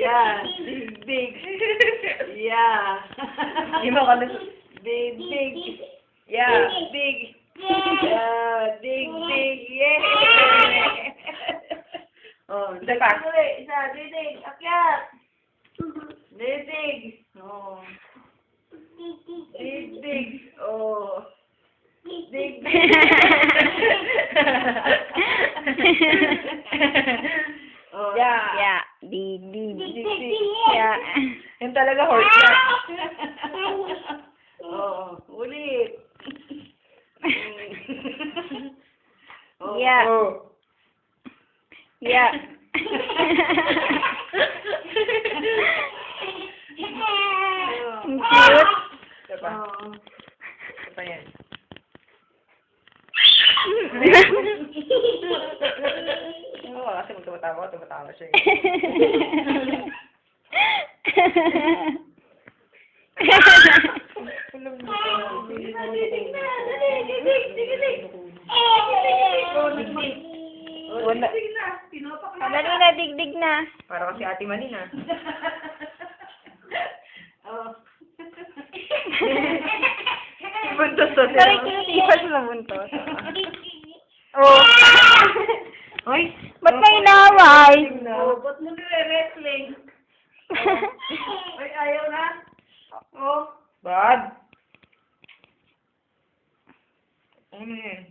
Yeah. Dig. Yeah. Hindi mo ka Dig. Yeah. Dig. Yeah. Dig. Yeah. Oh, Isa pa. Isa. Dig. Akyat. Dig. Oh. Dig. Oh. Dig. Oh, yeah. Yeah. Dig. Yeah. Yan talaga horse yan. Oh, ulit. Oh. Yeah. Oh. Yeah. Ang cute. Isa pa. Oh. Isa pa yan. Oo, kasi kung tumatawa siya eh. Wala. Dali na, digdig na. Para kasi Ate Manin ah. Oh. Buntos to Sorry, siya. kinutipas mo buntos. Oh. Hoy! Ba't may inaway? Oh, ba't mo nire-wrestling? Ay, ayaw na? Oh. Bad! Ano yan?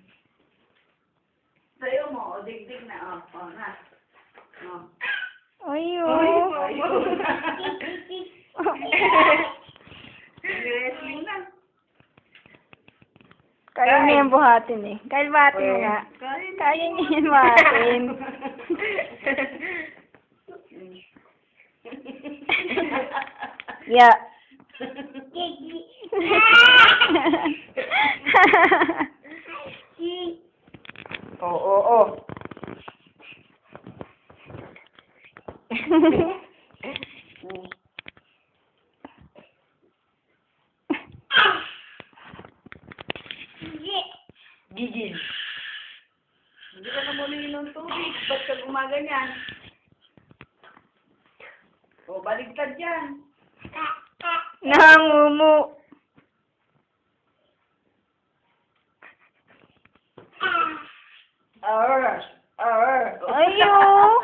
Sayo mo, o dig na, oh, na. Oh. Ayo. Nire-wrestling na. Kaya niya yung buhatin eh. Kaya buhatin mo nga. Kaya niya yung buhatin. Yeah. Oo. Gigil. Hindi ka na muli ng tubig. Ba't ka gumaganyan? O, baligtad yan. Nangumu. Ayo.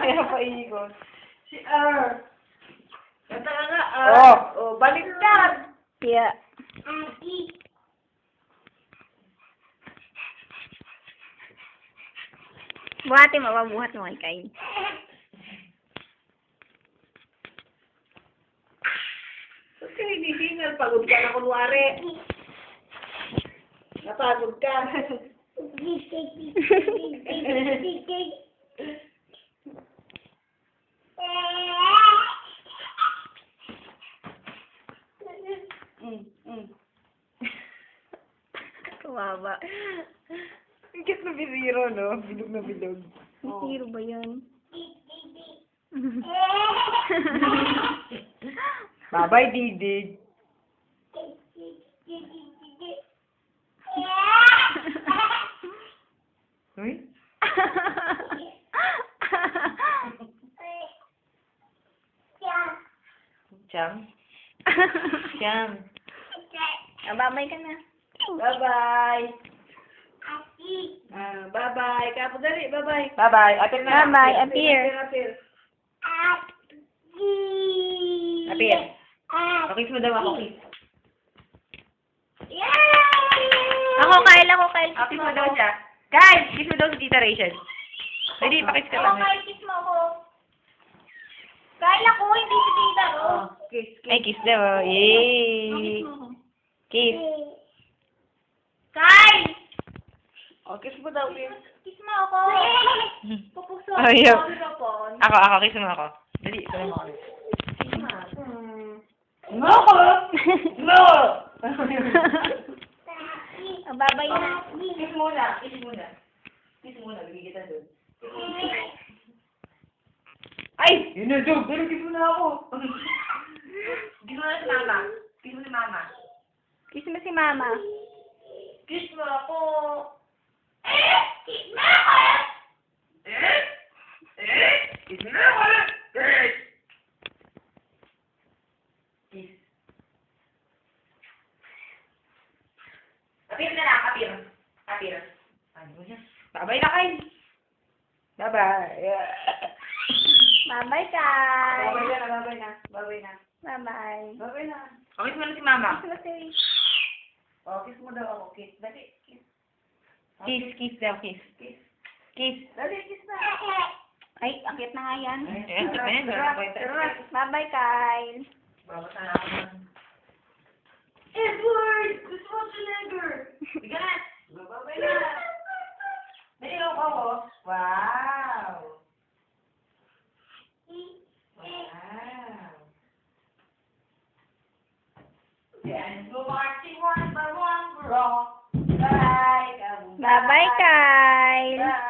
Kaya paikot. Si R. Kata ka nga, R. Oh. O, baligtad. Yeah. Buhatin mo, buhat mo kay Kain. Ba't ka hindi singal? Pagod ka na kunwari. Napagod ka. Kawawa. Ang cute na bisiro, no? Bilog na bilog. Zero ba yun? Bye-bye, Didig. Uy? Chang? Chang. Babay ka na. Bye-bye. Bye-bye. Kapo dali, bye-bye. Bye-bye. Apir na. Bye-bye. Appear. Appear. Apir. Kiss mo daw ako, kiss. Ako, Kyle. Kiss mo daw siya. Kyle, kiss mo daw si Tita Rachel. Pwede, pakis ka lang. Kiss mo ako. Kyle ako, hindi si Tita. Oh, kiss. Ay, kiss daw. Oh. Yay! Kiss. Kyle! Oh, kiss mo daw, kiss. Kiss mo ako. Pupukso ako Ayaw. sa mikrofon. Ako, kiss mo ako. Dali, ito naman ako. No! No! Babay na. Kiss muna. Kiss muna. Kiss muna. Bigyan kita doon. Ay! Yun na, Jog. Dali, kiss muna ako. Kiss muna si Mama. Kiss mo si Mama. Kiss mo si Mama. Kiss mo ako. Kiss mo ako! Kiss mo ako. Bye-bye na, Kyle. Bye-bye. Bye-bye, Kyle. Babay na, babay na. Babay na. Bye-bye. Babay na. Okay mo na si Mama. Oh, kiss mo daw ako. Kiss. Dali. Kiss. Kiss daw, kiss. Kiss. Kiss. Dali, kiss na. Ay, akit na nga yan. Ayan, sabi niya. Bye-bye, Kyle. Babasa na ako ng... Edward! Gusto mo si Neger! Biga na! Babay na! Dali lang ako. Wow! Wow! Yan, go marching one by one, we're all like a Bye-bye, Kyle. Bye!